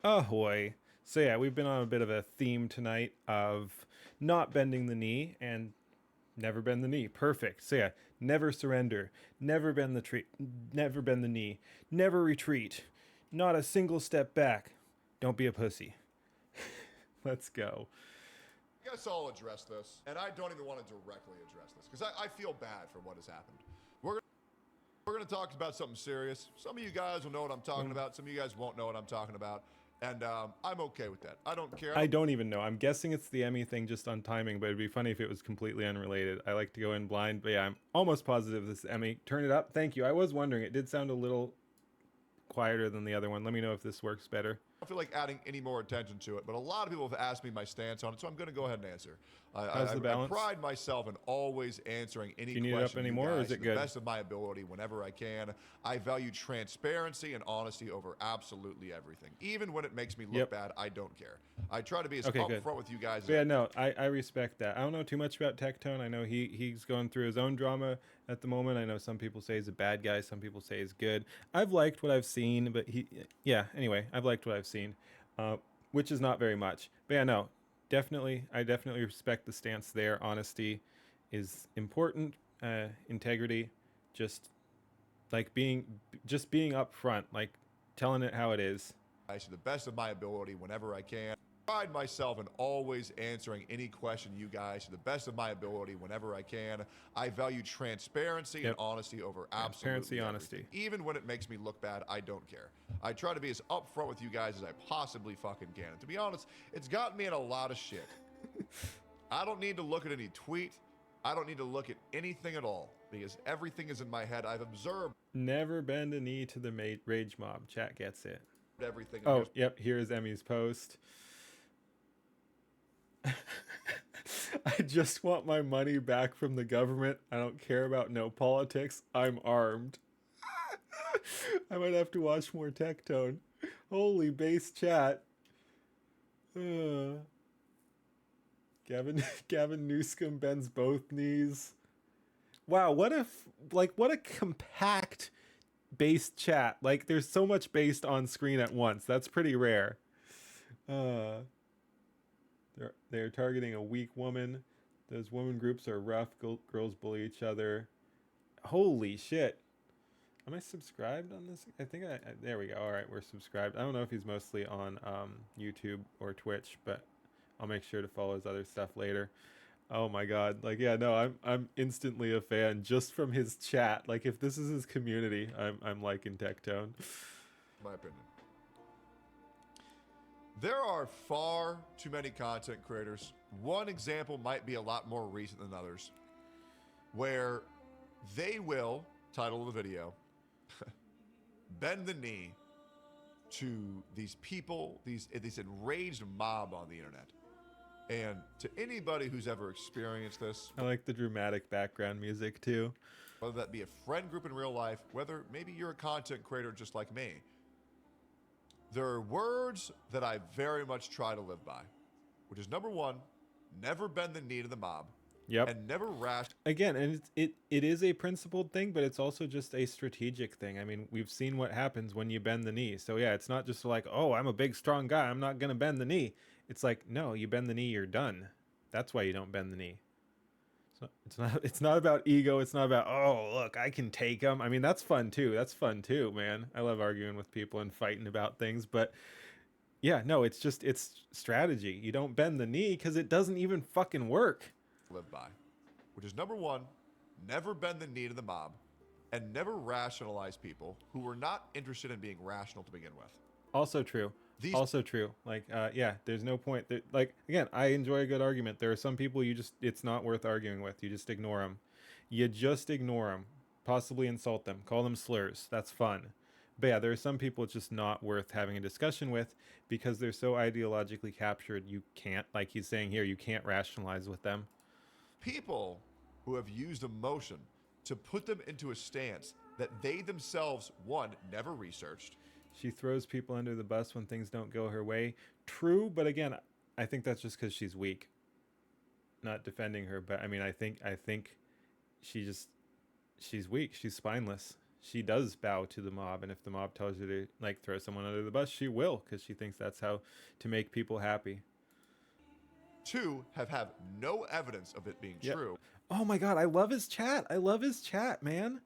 Ahoy. So yeah, we've been on a bit of a theme tonight of not bending the knee and never bend the knee. Perfect. So yeah, never surrender, never bend the knee, never retreat, not a single step back. Don't be a pussy. Let's go. I guess I'll address this, and I don't even want to directly address this because I feel bad for what has happened. We're going to talk about something serious. Some of you guys will know what I'm talking about. Some of you guys won't know what I'm talking about, and I'm okay with that. I don't care. I don't even know. I'm guessing it's the Emmy thing just on timing, but it'd be funny if it was completely unrelated. I like to go in blind, but yeah, I'm almost positive this is Emmy. Turn it up. Thank you. I was wondering. It did sound a little quieter than the other one. Let me know if this works better. I don't feel like adding any more attention to it, but a lot of people have asked me my stance on it, so I'm going to go ahead and answer. How's the I balance? pride myself in always answering any Do you need it up question you anymore, or guys is it to the good? best of my ability whenever I can. I value transparency and honesty over absolutely everything. Even when it makes me look Yep. bad, I don't care. I try to be as Okay, good. upfront with you guys. But yeah, no, I respect that. I don't know too much about Tectone. I know he's going through his own drama at the moment. I know some people say he's a bad guy, some people say he's good. I've liked what I've seen, but yeah. Anyway, I've liked what I've seen, which is not very much. But yeah, no, I definitely respect the stance there. Honesty is important. Integrity, just being upfront, like telling it how it is. To the best of my ability whenever I can. I pride myself in always answering any question you guys to the best of my ability whenever I can. I value transparency and Yep. honesty over Transparency, absolutely everything. honesty. Even when it makes me look bad, I don't care. I try to be as upfront with you guys as I possibly fucking can. And to be honest, it's gotten me in a lot of shit. I don't need to look at any tweet. I don't need to look at anything at all because everything is in my head. I've observed Never bend a knee to the rage mob. Chat gets it. everything. Oh, yep. Here's Emmy's post. I just want my money back from the government. I don't care about no politics. I'm armed. I might have to watch more Tectone. Holy base chat. Uh, Gavin Newscomb bends both knees. Wow, what a compact based chat. Like there's so much based on screen at once. That's pretty rare. Uh they're targeting a weak woman. Those woman groups are rough. Girls bully each other. Holy shit. Am I subscribed on this? I think there we go. All right, we're subscribed. I don't know if he's mostly on YouTube or Twitch, but I'll make sure to follow his other stuff later. Oh my god. Like yeah, no, I'm instantly a fan just from his chat. Like if this is his community, I'm liking Tectone. My opinion. There are far too many content creators. One example might be a lot more recent than others, where they will, title of the video, bend the knee to these people, this enraged mob on the internet. And to anybody who's ever experienced this, I like the dramatic background music too. whether that be a friend group in real life, whether maybe you're a content creator just like me, there are words that I very much try to live by, which is number one, never bend the knee to the mob, Yep. and never rash. Again, and it is a principled thing, but it's also just a strategic thing. I mean, we've seen what happens when you bend the knee. So yeah, it's not just like, oh, I'm a big strong guy, I'm not gonna bend the knee. It's like, no, you bend the knee, you're done. That's why you don't bend the knee. It's not about ego. It's not about, oh, look, I can take them. I mean, that's fun too. That's fun too, man. I love arguing with people and fighting about things, but yeah, no, it's strategy. You don't bend the knee because it doesn't even fucking work. Live by, which is number one, never bend the knee to the mob, and never rationalize people who were not interested in being rational to begin with. Also true. These Also true. Like, yeah, there's no point. Like, again, I enjoy a good argument. There are some people it's not worth arguing with. You just ignore them. You just ignore them. Possibly insult them. Call them slurs. That's fun. But yeah, there are some people it's just not worth having a discussion with because they're so ideologically captured. You can't, like he's saying here, you can't rationalize with them. people who have used emotion to put them into a stance that they themselves, one, never researched. She throws people under the bus when things don't go her way. True, but again, I think that's just because she's weak. Not defending her, but I mean, I think she just she's weak. She's spineless. she does bow to the mob, and if the mob tells her to like throw someone under the bus, she will, because she thinks that's how to make people happy. 2, have no evidence of it being Yep. true. Oh my god, I love his chat. I love his chat, man.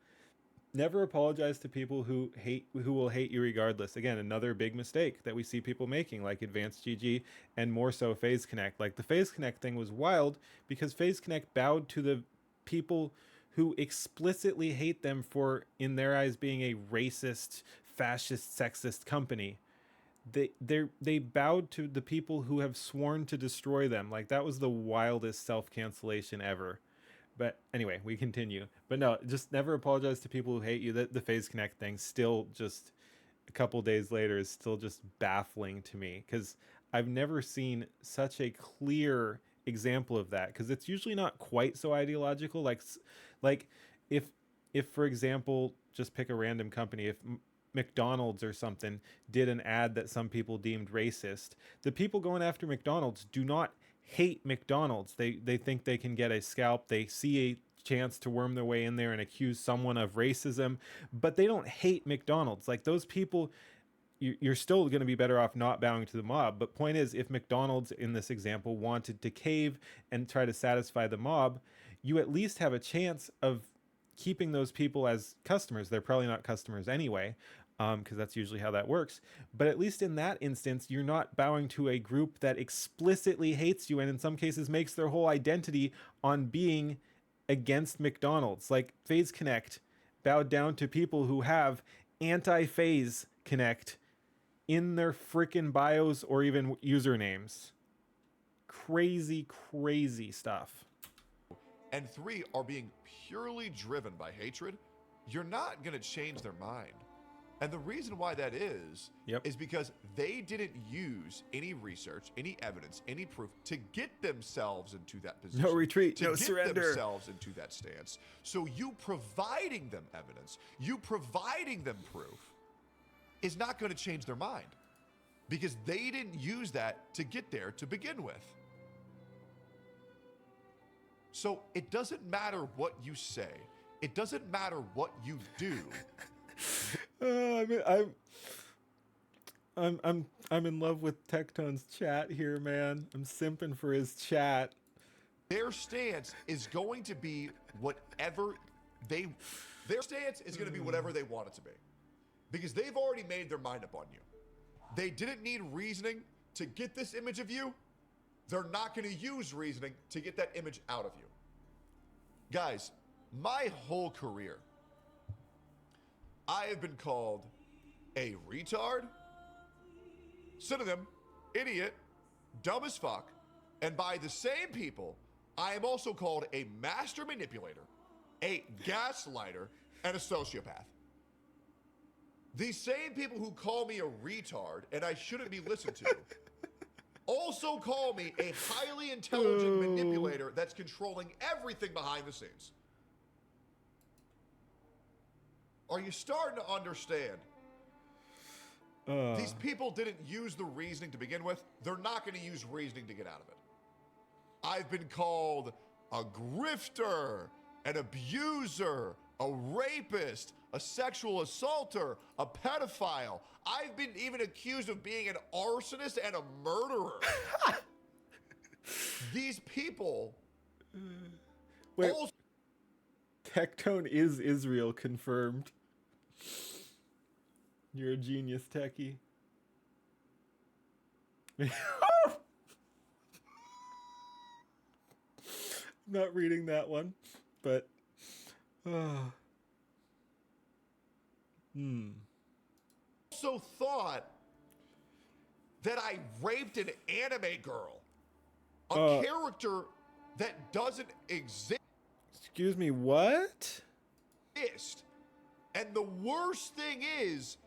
Never apologize to people who will hate you regardless. Again, another big mistake that we see people making, like Advanced GG and more so FaZe Connect. Like the FaZe Connect thing was wild because FaZe Connect bowed to the people who explicitly hate them for, in their eyes, being a racist, fascist, sexist company. They bowed to the people who have sworn to destroy them. Like that was the wildest self-cancellation ever. But anyway, we continue. But no, just never apologize to people who hate you. The FaZe Connect thing still just a couple days later is still just baffling to me, because I've never seen such a clear example of that, because it's usually not quite so ideological. Like if for example, just pick a random company, if McDonald's or something did an ad that some people deemed racist, the people going after McDonald's do not hate McDonald's. They think they can get a scalp. They see a chance to worm their way in there and accuse someone of racism, but they don't hate McDonald's. Like those people, you're still going to be better off not bowing to the mob. But point is, if McDonald's in this example wanted to cave and try to satisfy the mob, you at least have a chance of keeping those people as customers. They're probably not customers anyway, because that's usually how that works. But at least in that instance, you're not bowing to a group that explicitly hates you and in some cases makes their whole identity on being against McDonald's. Like FaZe Connect bowed down to people who have anti-FaZe Connect in their freaking bios or even usernames. Crazy, crazy stuff. And 3, are being purely driven by hatred, you're not going to change their mind. And the reason why that is because they didn't use any research, any evidence, any proof to get themselves into that position. No retreat, no to get surrender. themselves into that stance. So you providing them evidence, you providing them proof, is not going to change their mind, because they didn't use that to get there to begin with. So it doesn't matter what you say. It doesn't matter what you do. I'm in love with Tectone's chat here, man. I'm simping for his chat. Their stance is going to be whatever they want it to be. Because they've already made their mind up on you. They didn't need reasoning to get this image of you. They're not going to use reasoning to get that image out of you. Guys, my whole career, I have been called a retard, synonym, idiot, dumb as fuck, and by the same people, I am also called a master manipulator, a gaslighter, and a sociopath. These same people who call me a retard and I shouldn't be listened to also call me a highly intelligent manipulator that's controlling everything behind the scenes. Are you starting to understand? These people didn't use the reasoning to begin with. They're not going to use reasoning to get out of it. I've been called a grifter, an abuser, a rapist, a sexual assaulter, a pedophile. I've been even accused of being an arsonist and a murderer. These people... Wait, Tectone is Israel confirmed. You're a genius, Techie. I'm not reading that one, but... Also thought that I raped an anime girl. A character that doesn't exist. Excuse me, what? And the worst thing is,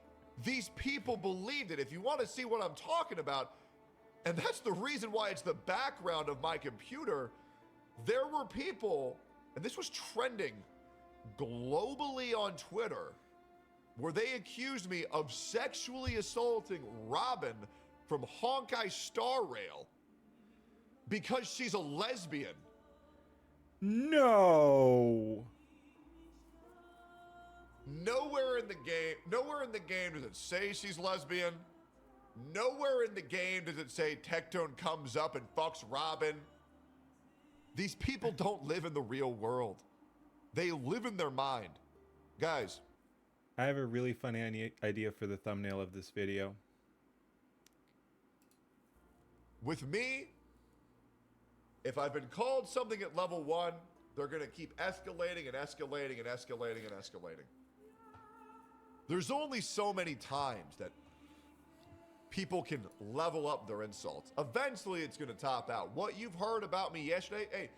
these people believed it. If you want to see what I'm talking about, and that's the reason why it's the background of my computer, there were people, and this was trending globally on Twitter, where they accused me of sexually assaulting Robin from Honkai Star Rail because she's a lesbian. No. Nowhere in the game does it say she's lesbian. Nowhere in the game does it say Tectone comes up and fucks Robin. These people don't live in the real world. They live in their mind. Guys, I have a really funny idea for the thumbnail of this video. with me, if I've been called something at level 1, they're going to keep escalating and escalating and escalating and escalating. There's only so many times that people can level up their insults. Eventually, it's going to top out. What you've heard about me yesterday, hey,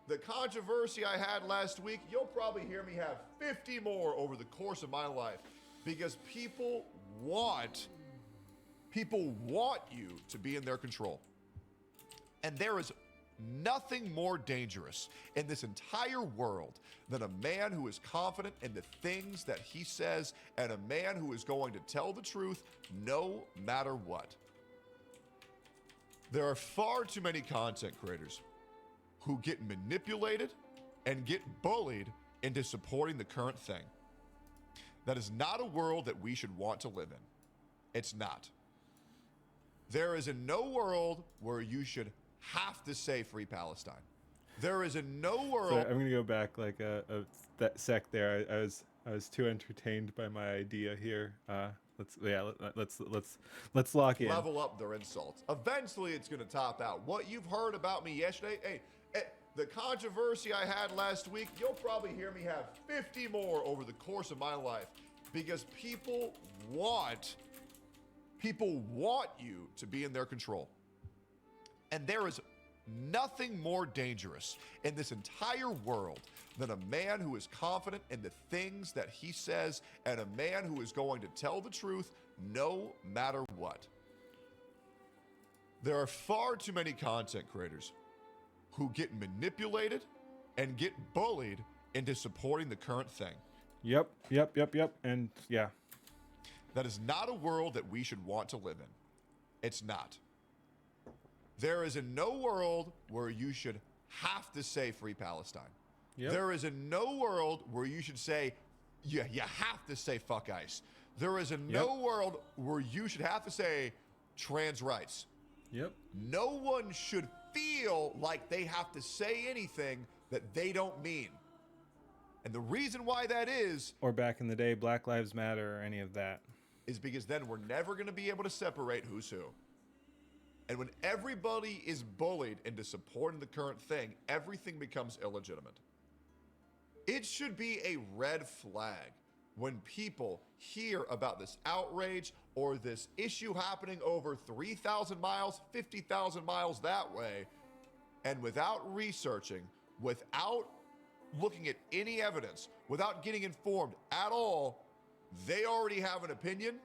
the controversy I had last week, you'll probably hear me have 50 more over the course of my life, because people want you to be in their control. And there is nothing more dangerous in this entire world than a man who is confident in the things that he says, and a man who is going to tell the truth no matter what. There are far too many content creators who get manipulated and get bullied into supporting the current thing. That is not a world that we should want to live in. It's not. There is no world where you should have to say free Palestine. There is no world. So I'm gonna go back like that sec there. I was too entertained by my idea here. Let's lock in. Level up their insults. Eventually, it's going to top out. What you've heard about me yesterday, hey, the controversy I had last week, you'll probably hear me have 50 more over the course of my life, because people want you to be in their control. And there is nothing more dangerous in this entire world than a man who is confident in the things that he says, and a man who is going to tell the truth no matter what. There are far too many content creators who get manipulated and get bullied into supporting the current thing. Yep. And yeah. That is not a world that we should want to live in. It's not. There is no world where you should have to say free Palestine. Yep. There is no world where you should say, you have to say fuck ICE. There is no world where you should have to say trans rights. Yep. No one should feel like they have to say anything that they don't mean. And the reason why that is, or back in the day, Black Lives Matter or any of that, is because then we're never going to be able to separate who's who. And when everybody is bullied into supporting the current thing, everything becomes illegitimate. It should be a red flag when people hear about this outrage or this issue happening over 3,000 miles, 50,000 miles that way, and without researching, without looking at any evidence, without getting informed at all, they already have an opinion,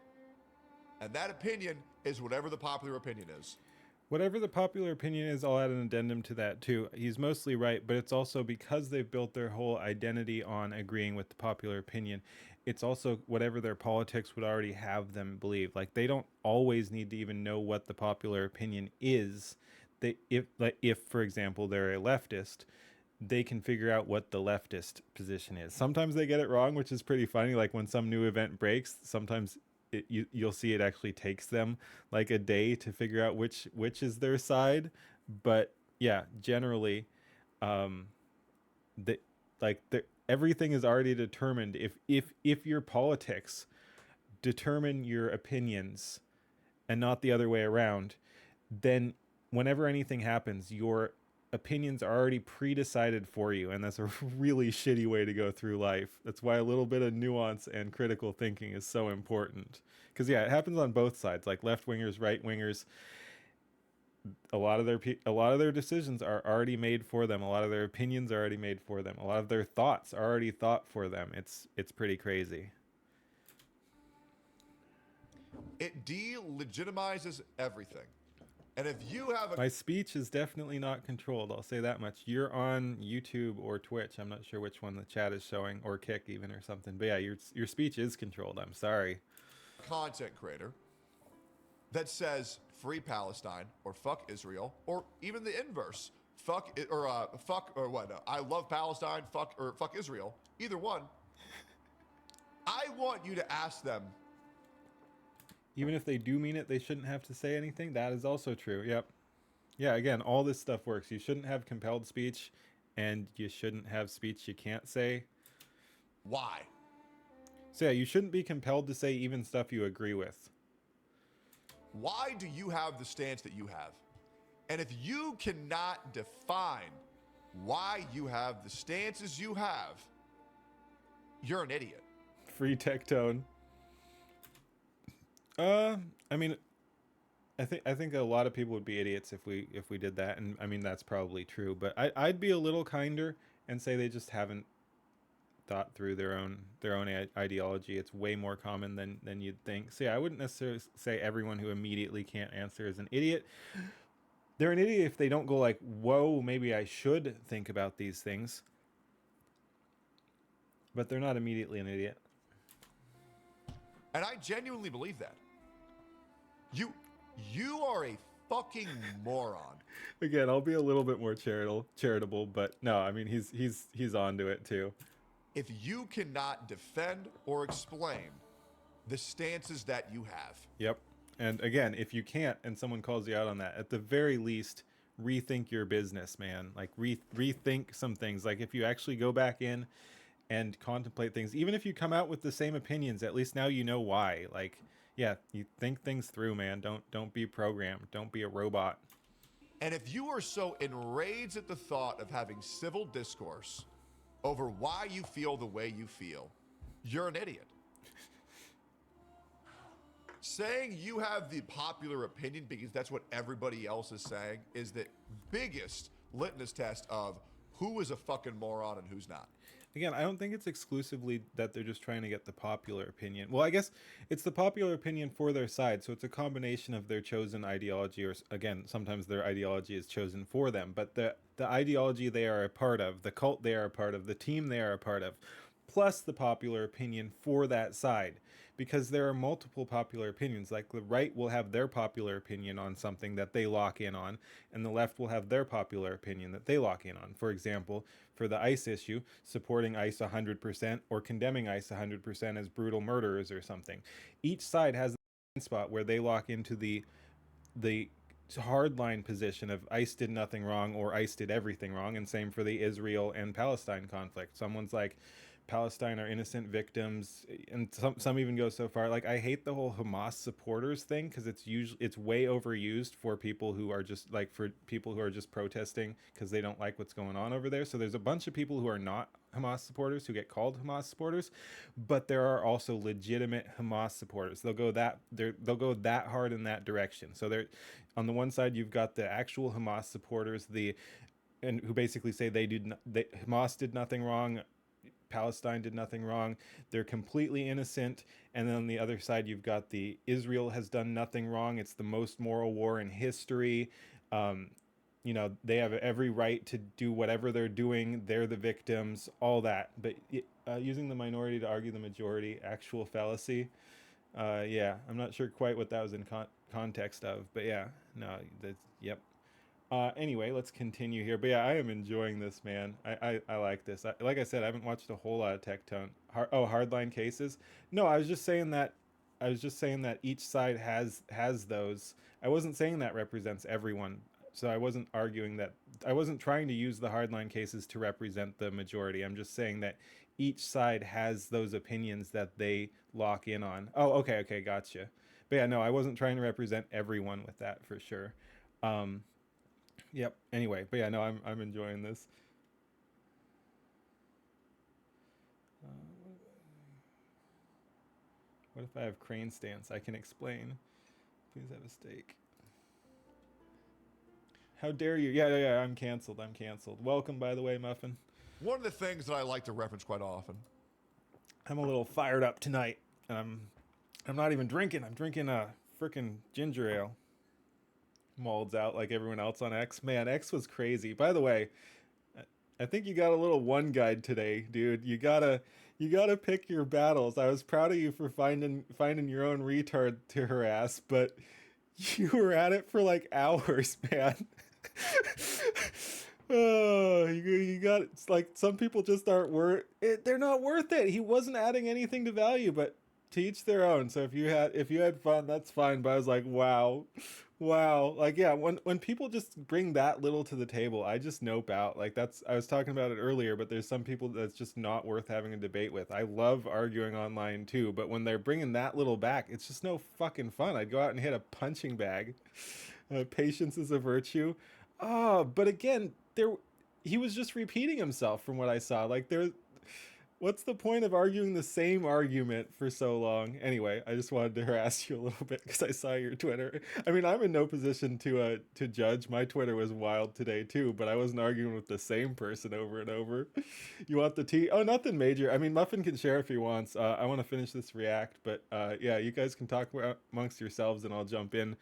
and that opinion is whatever the popular opinion is. Whatever the popular opinion is, I'll add an addendum to that too. He's mostly right, but it's also because they've built their whole identity on agreeing with the popular opinion. It's also whatever their politics would already have them believe. Like, they don't always need to even know what the popular opinion is. If for example, they're a leftist, they can figure out what the leftist position is. Sometimes they get it wrong, which is pretty funny. Like when some new event breaks, sometimes you'll see it actually takes them like a day to figure out which is their side. But yeah, generally, everything is already determined. If your politics determine your opinions and not the other way around, then whenever anything happens, your opinions are already pre-decided for you, and that's a really shitty way to go through life. That's why a little bit of nuance and critical thinking is so important, because yeah, it happens on both sides. Like left-wingers, right-wingers, a lot of their decisions are already made for them. A lot of their opinions are already made for them. A lot of their thoughts are already thought for them. It's pretty crazy. It delegitimizes everything. And if you have My speech is definitely not controlled, I'll say that much. You're on YouTube or Twitch. I'm not sure which one the chat is showing, or Kick even, or something. But yeah, your speech is controlled. I'm sorry. Content creator that says free Palestine or fuck Israel, or even the inverse, I love Palestine, fuck Israel. Either one. I want you to ask them. Even if they do mean it, they shouldn't have to say anything. That is also true. Yep. Yeah, again, all this stuff works. You shouldn't have compelled speech, and you shouldn't have speech you can't say. Why? So yeah, you shouldn't be compelled to say even stuff you agree with. Why do you have the stance that you have? And if you cannot define why you have the stances you have, you're an idiot. Free Tectone. I mean, I think a lot of people would be idiots if we did that, and I mean that's probably true. But I'd be a little kinder and say they just haven't thought through their own ideology. It's way more common than you'd think. So yeah, I wouldn't necessarily say everyone who immediately can't answer is an idiot. They're an idiot if they don't go like, whoa, maybe I should think about these things. But they're not immediately an idiot. And I genuinely believe that. You are a fucking moron. Again, I'll be a little bit more charitable, but no, I mean he's onto it too. If you cannot defend or explain the stances that you have. Yep. And again, if you can't and someone calls you out on that, at the very least, rethink your business, man. Like rethink some things. Like if you actually go back in and contemplate things, even if you come out with the same opinions, at least now you know why. Like, yeah, you think things through, man. Don't be programmed. Don't be a robot. And if you are so enraged at the thought of having civil discourse over why you feel the way you feel, you're an idiot. Saying you have the popular opinion because that's what everybody else is saying is the biggest litmus test of who is a fucking moron and who's not. Again, I don't think it's exclusively that they're just trying to get the popular opinion. Well, I guess it's the popular opinion for their side, so it's a combination of their chosen ideology, or again, sometimes their ideology is chosen for them, but the ideology they are a part of, the cult they are a part of, the team they are a part of, plus the popular opinion for that side. Because there are multiple popular opinions. Like the right will have their popular opinion on something that they lock in on, and the left will have their popular opinion that they lock in on. For example, for the ICE issue, supporting ICE 100% or condemning ICE 100% as brutal murderers or something. Each side has a spot where they lock into the hardline position of ICE did nothing wrong or ICE did everything wrong, and same for the Israel and Palestine conflict. Someone's like, Palestine are innocent victims, and some even go so far. Like, I hate the whole Hamas supporters thing because it's way overused for people who are just protesting because they don't like what's going on over there. So there's a bunch of people who are not Hamas supporters who get called Hamas supporters, but there are also legitimate Hamas supporters. They'll go that hard in that direction. So they're on the one side you've got the actual Hamas supporters, and who basically say Hamas did nothing wrong. Palestine did nothing wrong. They're completely innocent. And then on the other side, you've got the Israel has done nothing wrong. It's the most moral war in history. They have every right to do whatever they're doing. They're the victims, all that. But using the minority to argue the majority, actual fallacy. Yeah, I'm not sure quite what that was in context of. But yeah, no, yep. Anyway, let's continue here. But yeah, I am enjoying this, man. I like this. Like I said, I haven't watched a whole lot of Tectone. Hardline cases. No, I was just saying that. Each side has those. I wasn't saying that represents everyone. So I wasn't arguing that. I wasn't trying to use the hardline cases to represent the majority. I'm just saying that each side has those opinions that they lock in on. Oh, okay, gotcha. But yeah, no, I wasn't trying to represent everyone with that for sure. Yep. Anyway, but yeah, no, I'm enjoying this. What if I have crane stance? I can explain. Please have a steak. How dare you? Yeah. I'm canceled. Welcome, by the way, Muffin. One of the things that I like to reference quite often. I'm a little fired up tonight. I'm not even drinking. I'm drinking a freaking ginger ale. Molds out like everyone else on X. Man, X was crazy. By the way, I think you got a little one guide today, dude. You gotta pick your battles. I was proud of you for finding your own retard to harass, but you were at it for like hours, man. Oh, you got it's like some people just aren't worth it. They're not worth it. He wasn't adding anything to value, but to each their own. So if you had fun, that's fine. But I was like, wow, wow. Like yeah, when people just bring that little to the table, I just nope out. Like that's I was talking about it earlier, but there's some people that's just not worth having a debate with. I love arguing online too, but when they're bringing that little back, it's just no fucking fun. I'd go out and hit a punching bag. Patience is a virtue. Ah, but again, there he was just repeating himself from what I saw. Like there, what's the point of arguing the same argument for so long? Anyway, I just wanted to harass you a little bit because I saw your Twitter. I mean, I'm in no position to judge. My Twitter was wild today too, but I wasn't arguing with the same person over and over. You want the tea? Oh, nothing major. I mean, Muffin can share if he wants. I want to finish this react, but yeah, you guys can talk amongst yourselves, and I'll jump in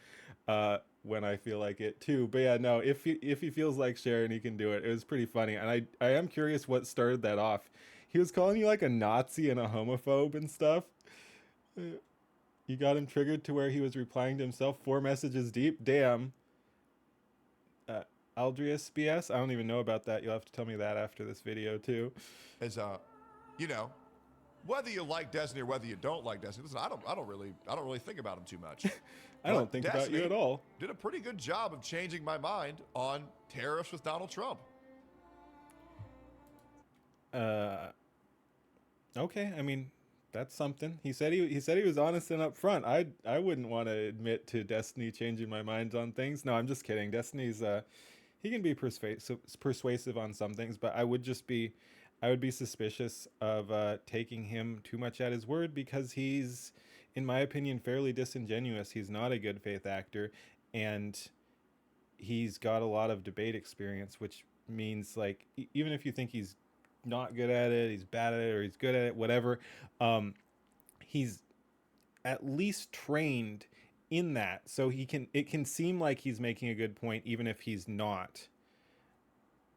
when I feel like it too. But yeah, no, if he feels like sharing, he can do it. It was pretty funny, and I am curious what started that off. He was calling you like a Nazi and a homophobe and stuff. You got him triggered to where he was replying to himself 4 messages deep. Damn. Uh, Aldrius BS. I don't even know about that. You'll have to tell me that after this video too. As you know, whether you like Destiny or whether you don't like Destiny, listen, I don't really think about him too much. I don't think Destiny about you at all. Did a pretty good job of changing my mind on tariffs with Donald Trump. Uh, okay. I mean, that's something. He said he was honest and upfront. I wouldn't want to admit to Destiny changing my mind on things. No, I'm just kidding. Destiny's he can be persuasive on some things, but I would be suspicious of taking him too much at his word because he's, in my opinion, fairly disingenuous. He's not a good faith actor, and he's got a lot of debate experience, which means like even if you think he's not good at it, he's bad at it, or he's good at it, whatever, um, he's at least trained in that, so he can. It can seem like he's making a good point, even if he's not,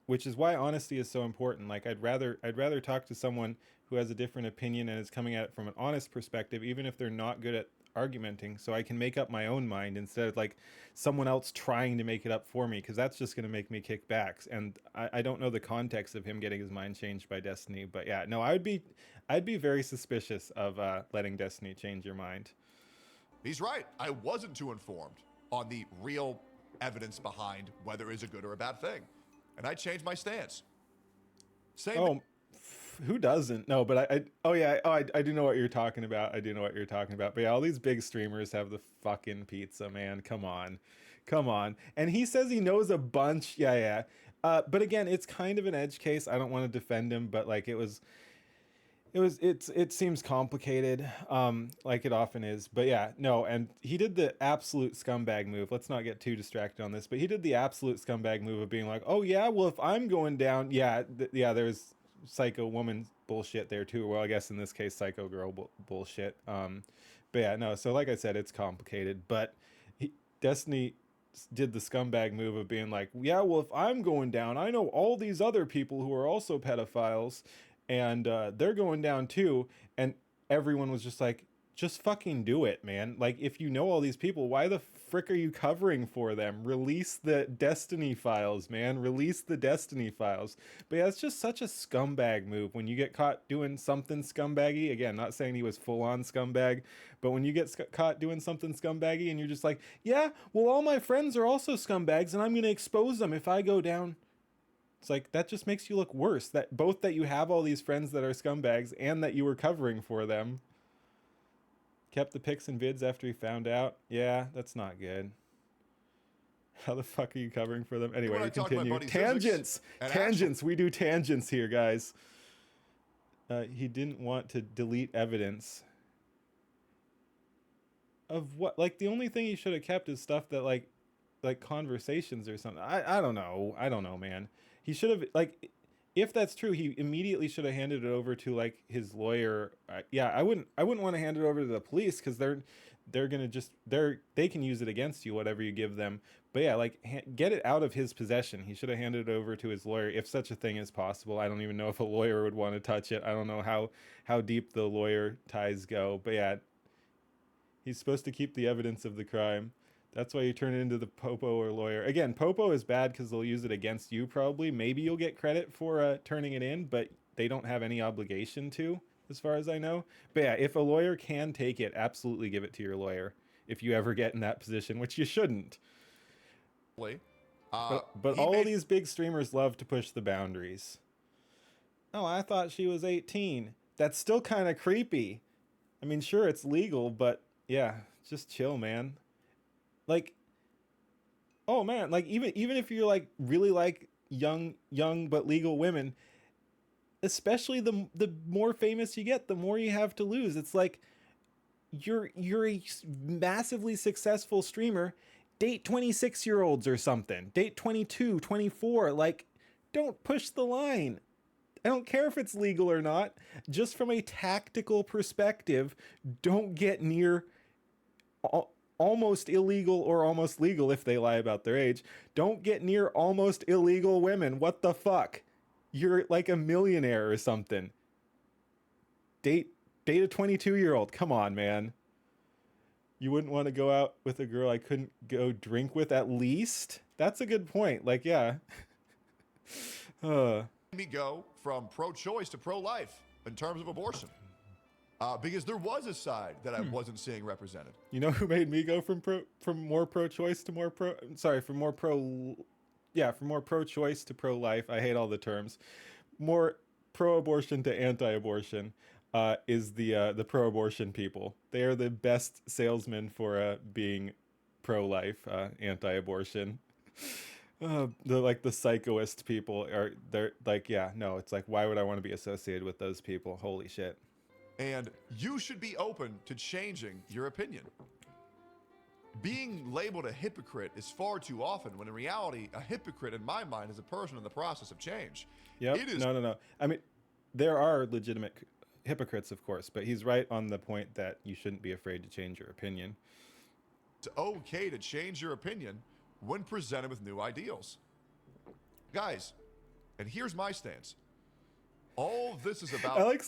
which is why honesty is so important. Like I'd rather talk to someone who has a different opinion and is coming at it from an honest perspective, even if they're not good at argumenting, so I can make up my own mind instead of like someone else trying to make it up for me, because that's just going to make me kick backs. And I don't know the context of him getting his mind changed by Destiny, but yeah, no, I'd be very suspicious of letting Destiny change your mind. He's right. I wasn't too informed on the real evidence behind whether it's a good or a bad thing, and I changed my stance. Same. Oh, who doesn't? No, but oh yeah, I do know what you're talking about. I do know what you're talking about. But yeah, all these big streamers have the fucking pizza, man. Come on, come on. And he says he knows a bunch. Yeah, yeah. But again, it's kind of an edge case. I don't want to defend him, but like it seems complicated, like it often is. But yeah, no, and he did the absolute scumbag move. Let's not get too distracted on this, but he did the absolute scumbag move of being like, oh yeah, well if I'm going down, yeah, yeah, there's psycho woman bullshit there too. Well, I guess in this case, psycho girl bullshit. But yeah, no. So like I said, it's complicated. But Destiny did the scumbag move of being like, yeah, well, if I'm going down, I know all these other people who are also pedophiles, and they're going down too. And everyone was just like, just fucking do it, man. Like, if you know all these people, why the frick are you covering for them? Release the Destiny files, man. Release the Destiny files. But yeah, it's just such a scumbag move when you get caught doing something scumbaggy. Again, not saying he was full on scumbag, but when you get caught doing something scumbaggy and you're just like, yeah, well, all my friends are also scumbags and I'm going to expose them if I go down. It's like, that just makes you look worse. That both that you have all these friends that are scumbags and that you were covering for them. Kept the pics and vids after he found out. Yeah, that's not good. How the fuck are you covering for them? Anyway, we continue. Tangents! Tangents! We do tangents here, guys. He didn't want to delete evidence. Of what? Like, the only thing he should have kept is stuff that, like conversations or something. I don't know. I don't know, man. He should have, like, if that's true, he immediately should have handed it over to like his lawyer. Yeah, I wouldn't want to hand it over to the police because they're gonna just they can use it against you, whatever you give them. But yeah, like get it out of his possession. He should have handed it over to his lawyer if such a thing is possible. I don't even know if a lawyer would want to touch it. I don't know how deep the lawyer ties go. But yeah, he's supposed to keep the evidence of the crime. That's why you turn it into the popo or lawyer. Again, popo is bad because they'll use it against you probably. Maybe you'll get credit for turning it in, but they don't have any obligation to, as far as I know. But yeah, if a lawyer can take it, absolutely give it to your lawyer if you ever get in that position, which you shouldn't. But He all made these big streamers love to push the boundaries. Oh, I thought she was 18. That's still kind of creepy. I mean, sure, it's legal, but yeah, just chill, man. Like, oh man, like even if you're like really like young but legal women, especially the more famous you get, the more you have to lose. It's like you're a massively successful streamer, date 26-year-olds or something. Date 22, 24, like don't push the line. I don't care if it's legal or not. Just from a tactical perspective, don't get near almost illegal or almost legal if they lie about their age. Don't get near almost illegal women. What the fuck? You're like a millionaire or something. Date a 22-year-old. Come on, man. You wouldn't want to go out with a girl I couldn't go drink with at least? That's a good point. Like, yeah. me go from pro-choice to pro-life in terms of abortion. Because there was a side that I wasn't seeing represented. You know who made me go from more pro-choice to more from more pro-choice to pro-life. I hate all the terms. More pro-abortion to anti-abortion is the pro-abortion people. They are the best salesmen for being pro-life, anti-abortion. The psychoist people they're like, yeah, no, it's like, why would I want to be associated with those people? Holy shit. And you should be open to changing your opinion. Being labeled a hypocrite is far too often, when in reality, a hypocrite in my mind is a person in the process of change. Yep. No. I mean, there are legitimate hypocrites, of course, but he's right on the point that you shouldn't be afraid to change your opinion. It's okay to change your opinion when presented with new ideals. Guys, and here's my stance. All of this is about... I like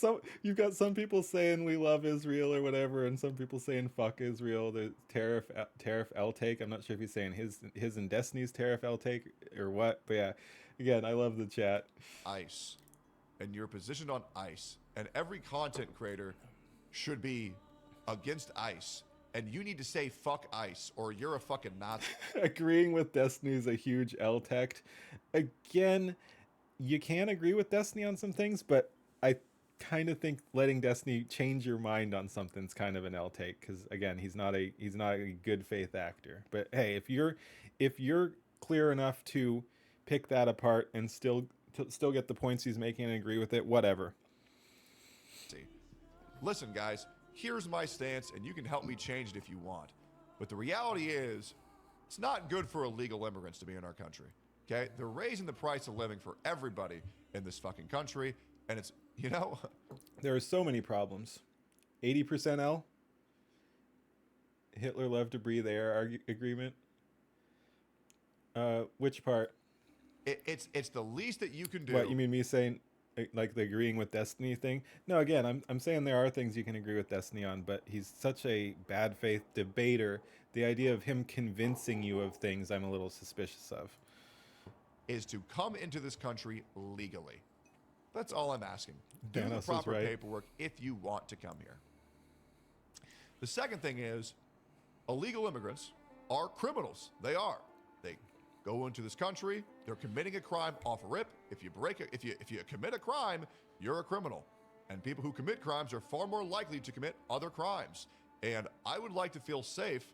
you've got some people saying we love Israel or whatever, and some people saying fuck Israel. The tariff L take. I'm not sure if he's saying his and Destiny's tariff L take or what, but yeah. Again, I love the chat. ICE, and you're positioned on ICE, and every content creator should be against ICE, and you need to say fuck ICE or you're a fucking Nazi. Agreeing with Destiny is a huge L tech. Again, you can agree with Destiny on some things, but I kind of think letting Destiny change your mind on something's kind of an L take, because again, he's not a good faith actor. But hey, if you're clear enough to pick that apart and still get the points he's making and agree with it, whatever. Listen, guys, here's my stance, and you can help me change it if you want. But the reality is, it's not good for illegal immigrants to be in our country. Okay? They're raising the price of living for everybody in this fucking country, and it's, there are so many problems. 80% L? Hitler loved to breathe air agreement? Which part? It's the least that you can do. What, you mean me saying, like, the agreeing with Destiny thing? No, again, I'm saying there are things you can agree with Destiny on, but he's such a bad faith debater. The idea of him convincing you of things, I'm a little suspicious of. Is to come into this country legally. That's all I'm asking. Do Thanos the proper right. paperwork if you want to come here. The second thing is, illegal immigrants are criminals. They are. They go into this country. They're committing a crime off a rip. If you commit a crime, you're a criminal. And people who commit crimes are far more likely to commit other crimes. And I would like to feel safe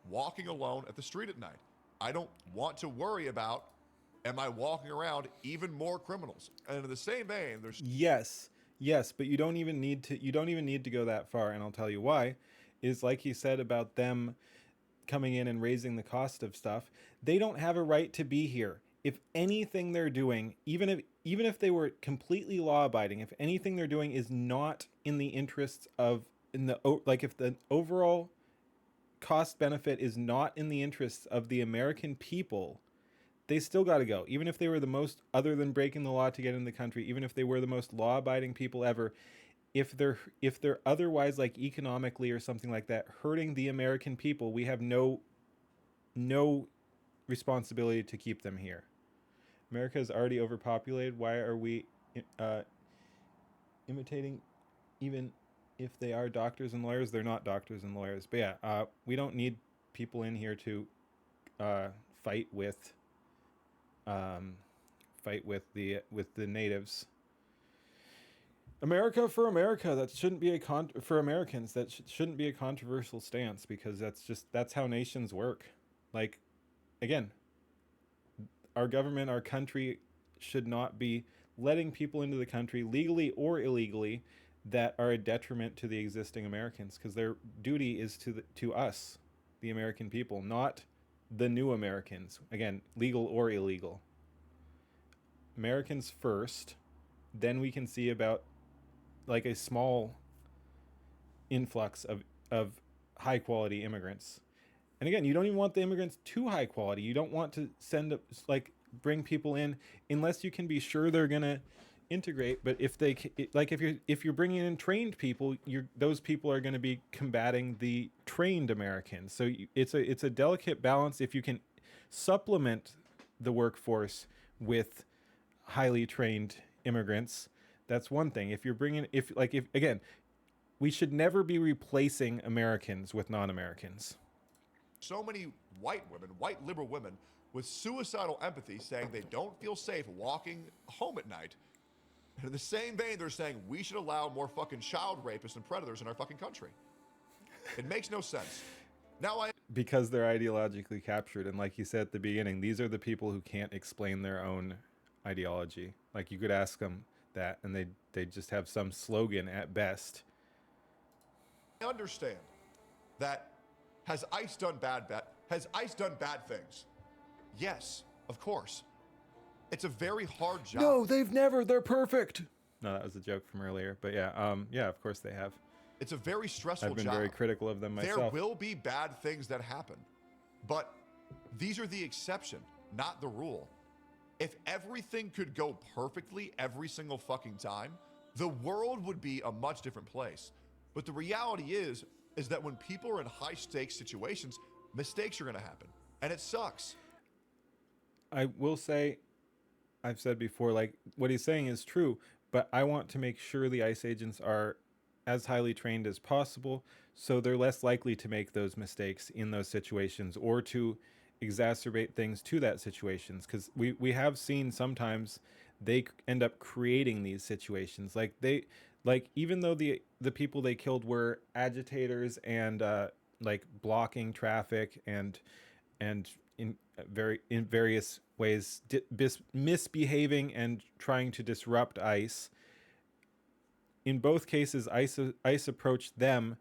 walking alone at the street at night. I don't want to worry about, am I walking around even more criminals? And in the same vein, there's... Yes, but you don't even need to go that far, and I'll tell you why. Is like he said about them coming in and raising the cost of stuff. They don't have a right to be here. If anything they're doing, even if they were completely law-abiding, if anything they're doing is not in the interests of, if the overall cost benefit is not in the interests of the American people, they still got to go. Even if they were the most, other than breaking the law to get in the country, even if they were the most law-abiding people ever, if they're otherwise, like economically or something like that, hurting the American people, we have no no responsibility to keep them here. America is already overpopulated. Why are we uh, imitating, even if they are doctors and lawyers? They're not doctors and lawyers. But yeah, we don't need people in here to uh, fight with um, with the natives. America for America. That shouldn't be for Americans. That shouldn't be a controversial stance, because that's how nations work. Like, again, our government, our country, should not be letting people into the country, legally or illegally, that are a detriment to the existing Americans, because their duty is to us, the American people, not the new Americans. Again, legal or illegal. Americans first, then we can see about like a small influx of high quality immigrants. And again, you don't even want the immigrants too high quality. You don't want to like bring people in unless you can be sure they're gonna integrate. But if they like, if you're bringing in trained people, those people are going to be combating the trained Americans. So it's a delicate balance. If you can supplement the workforce with highly trained immigrants, that's one thing. If you're bringing, if again, we should never be replacing Americans with non-Americans. So many white women, white liberal women, with suicidal empathy saying they don't feel safe walking home at night. And in the same vein, they're saying we should allow more fucking child rapists and predators in our fucking country. It makes no sense. Because they're ideologically captured. And like you said at the beginning, these are the people who can't explain their own ideology. Like, you could ask them that, and they just have some slogan at best. I understand that has ICE done bad things? Yes, of course. It's a very hard job. No, they've never. They're perfect. No, that was a joke from earlier. But yeah, yeah, of course they have. It's a very stressful job. I've been very critical of them myself. There will be bad things that happen, but these are the exception, not the rule. If everything could go perfectly every single fucking time, the world would be a much different place. But the reality is that when people are in high stakes situations, mistakes are going to happen, and it sucks. I will say, I've said before, like, what he's saying is true, but I want to make sure the ICE agents are as highly trained as possible, so they're less likely to make those mistakes in those situations, or to exacerbate things to that situations, because we have seen sometimes they end up creating these situations. Like even though the people they killed were agitators and like blocking traffic and in various ways misbehaving and trying to disrupt ICE. In both cases, ICE approached them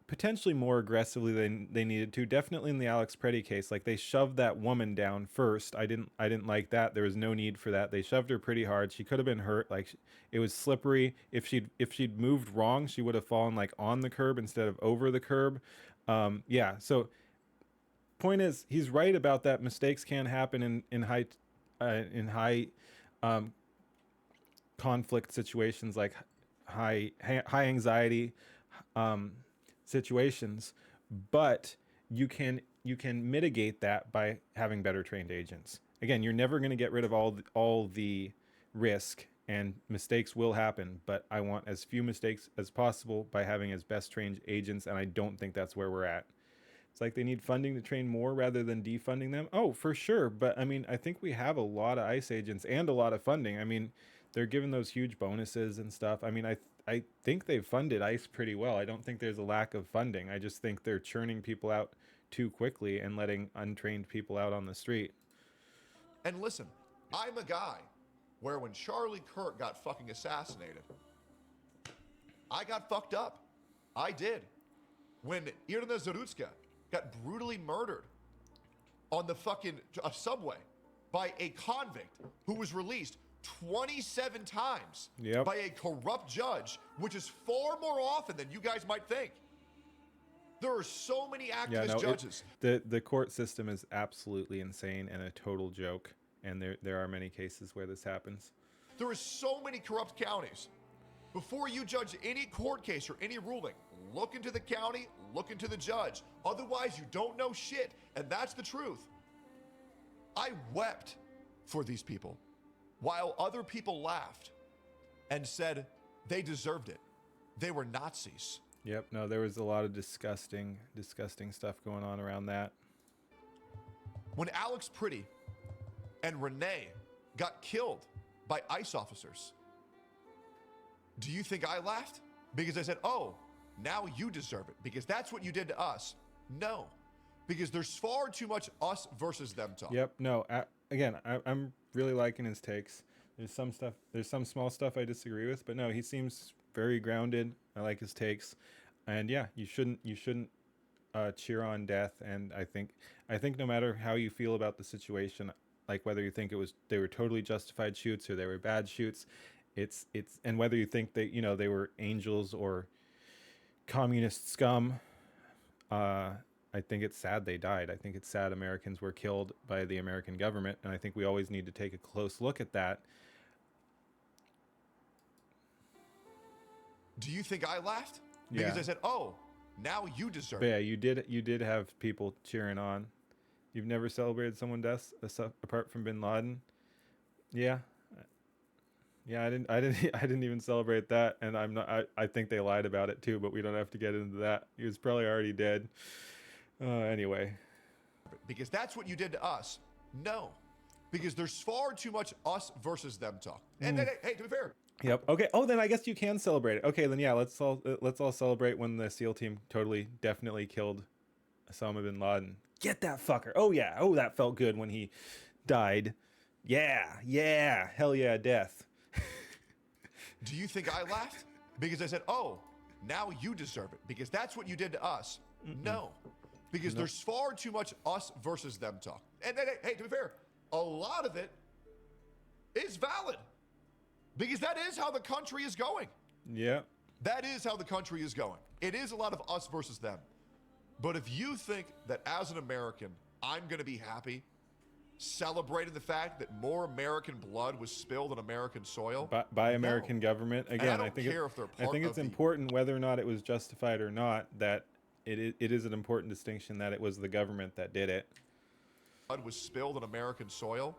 potentially more aggressively than they needed to. Definitely in the Alex Preddy case, like, they shoved that woman down first. I didn't like that. There was no need for that. They shoved her pretty hard. She could have been hurt. Like, it was slippery. If she'd moved wrong, she would have fallen like on the curb instead of over the curb. Yeah. So point is, he's right about that. Mistakes can happen in high conflict situations, like high anxiety situations, but you can mitigate that by having better trained agents. Again, you're never going to get rid of all the risk, and mistakes will happen, but I want as few mistakes as possible by having as best trained agents, and I don't think that's where we're at. It's like they need funding to train more rather than defunding them. Oh, for sure. But I mean, I think we have a lot of ICE agents and a lot of funding. I mean, they're given those huge bonuses and stuff. I mean, I think they've funded ICE pretty well. I don't think there's a lack of funding. I just think they're churning people out too quickly and letting untrained people out on the street. And listen, I'm a guy where when Charlie Kirk got fucking assassinated, I got fucked up. I did. When Irina Zarutska got brutally murdered on the fucking subway by a convict who was released 27 times by a corrupt judge, which is far more often than you guys might think. There are so many activist judges. The court system is absolutely insane and a total joke, and there are many cases where this happens. There are so many corrupt counties. Before you judge any court case or any ruling, Look into the county, look into the judge. Otherwise, you don't know shit. And that's the truth. I wept for these people while other people laughed and said they deserved it. They were Nazis. Yep. No, there was a lot of disgusting stuff going on around that. When Alex Pretty and Renee got killed by ICE officers, do you think I laughed? Because I said, oh, now you deserve it because that's what you did to us. No, because there's far too much us versus them talk. Yep. No, I'm really liking his takes. There's some small stuff I disagree with, but no, he seems very grounded. I like his takes. And yeah, you shouldn't cheer on death. And I think no matter how you feel about the situation, like whether you think they were totally justified shoots or they were bad shoots, and whether you think that, they were angels or communist scum, I think it's sad they died. I think it's sad Americans were killed by the American government, and I think we always need to take a close look at that. Do you think I laughed? Because I said, oh, now you deserve but it. Yeah, you did have people cheering on. You've never celebrated someone's death apart from Bin Laden? Yeah. Yeah, I didn't even celebrate that, and I think they lied about it too, but we don't have to get into that. He was probably already dead. Anyway. Because that's what you did to us. No. Because there's far too much us versus them talk. And then, hey, to be fair. Yep. Okay. Oh, then I guess you can celebrate it. Okay, then yeah, let's all celebrate when the SEAL team definitely killed Osama bin Laden. Get that fucker. Oh yeah. Oh, that felt good when he died. Yeah. Hell yeah, death. Do you think I laughed? Because I said, oh, now you deserve it. Because that's what you did to us. No. Because there's far too much us versus them talk. And then, hey, to be fair, a lot of it is valid. Because that is how the country is going. Yeah. That is how the country is going. It is a lot of us versus them. But if you think that as an American, I'm going to be happy celebrating the fact that more American blood was spilled on American soil by American government, again, I think it's important whether or not it was justified or not, that it is an important distinction that it was the government that did it. Blood was spilled on American soil.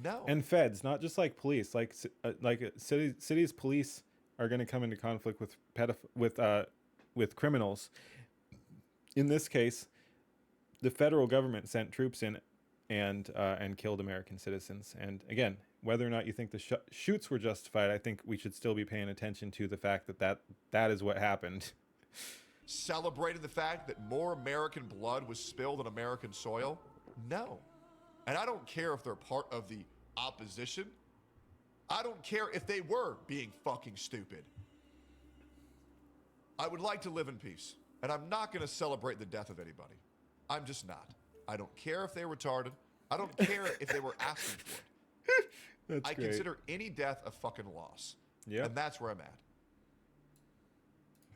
No. And feds, not just like police, like cities police are going to come into conflict with criminals. In this case, the federal government sent troops in and killed American citizens. And again, whether or not you think the shoots were justified, I think we should still be paying attention to the fact that is what happened. Celebrating the fact that more American blood was spilled on American soil? No. And I don't care if they're part of the opposition. I don't care if they were being fucking stupid. I would like to live in peace. And I'm not going to celebrate the death of anybody. I'm just not. I don't care if they're retarded. I don't care if they were asking for it. I consider any death a fucking loss. Yeah. And that's where I'm at.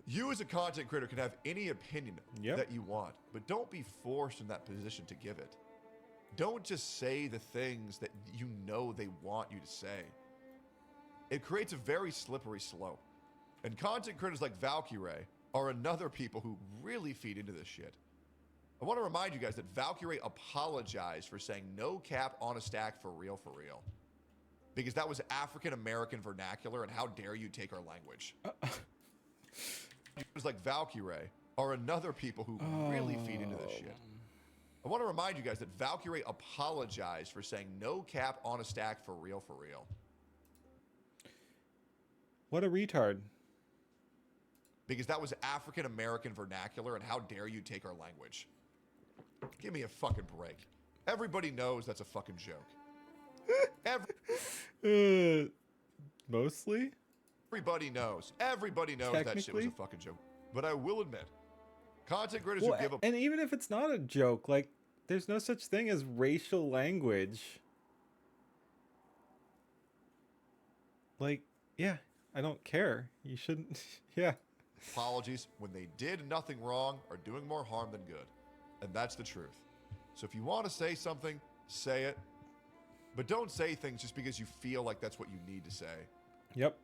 You as a content creator can have any opinion that you want, but don't be forced in that position to give it. Don't just say the things that you know they want you to say. It creates a very slippery slope. And content creators like Valkyrie are another people who really feed into this shit. I want to remind you guys that Valkyrie apologized for saying no cap on a stack for real. Because that was African-American vernacular, and how dare you take our language. Like Valkyrie are another people who really feed into this shit. I want to remind you guys that Valkyrie apologized for saying no cap on a stack for real. What a retard. Because that was African-American vernacular, and how dare you take our language. Give me a fucking break. Everybody knows that's a fucking joke. Mostly? Everybody knows that shit was a fucking joke. But I will admit, content creators who give a... And even if it's not a joke, like, there's no such thing as racial language. Like, yeah, I don't care. You shouldn't... Yeah. Apologies when they did nothing wrong are doing more harm than good. And that's the truth. So if you want to say something, say it. But don't say things just because you feel like that's what you need to say. Yep.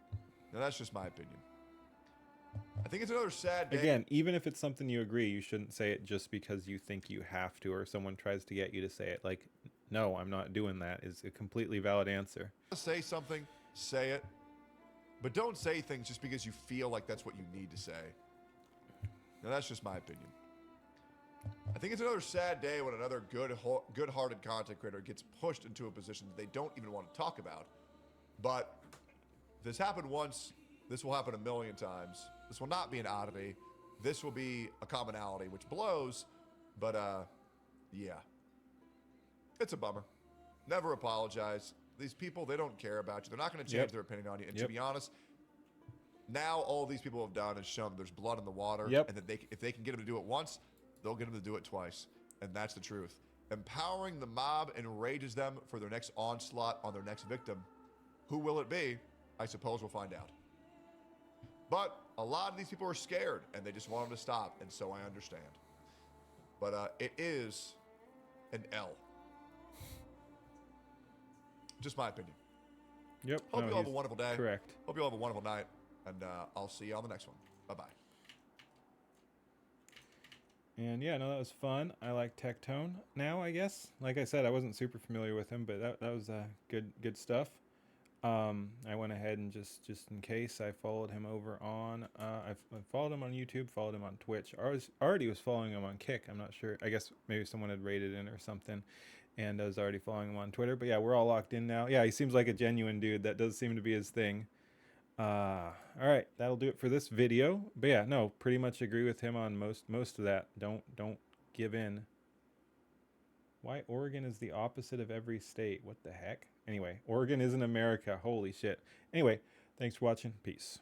Now that's just my opinion. I think it's another sad day. Again, even if it's something you agree, you shouldn't say it just because you think you have to, or someone tries to get you to say it. Like, no, I'm not doing that is a completely valid answer. Say something, say it, but don't say things just because you feel like that's what you need to say. Now, that's just my opinion. I think it's another sad day when another good-hearted content creator gets pushed into a position that they don't even want to talk about. But this happened once. This will happen a million times. This will not be an oddity. This will be a commonality, which blows. But, yeah. It's a bummer. Never apologize. These people, they don't care about you. They're not going to change their opinion on you. And to be honest, now all these people have done is shown there's blood in the water. And that if they can get them to do it once, they'll get them to do it twice. And that's the truth. Empowering the mob enrages them for their next onslaught on their next victim. Who will it be? I suppose we'll find out. But a lot of these people are scared, and they just want them to stop, and so I understand. But it is an L. Just my opinion. Yep. Hope you all have a wonderful day. Correct. Hope you all have a wonderful night, and I'll see you on the next one. Bye-bye. And yeah, no, that was fun. I like Tectone now, I guess. Like I said, I wasn't super familiar with him, but that was good stuff. I went ahead and just in case, I followed him over on I followed him on YouTube, followed him on Twitch. I already was following him on Kick. I'm not sure. I guess maybe someone had raided in or something, and I was already following him on Twitter. But yeah, we're all locked in now. Yeah, he seems like a genuine dude. That does seem to be his thing. All right, that'll do it for this video. But yeah, no, pretty much agree with him on most of that. Don't give in. Why Oregon is the opposite of every state? What the heck? Anyway, Oregon isn't America. Holy shit. Anyway, thanks for watching. Peace.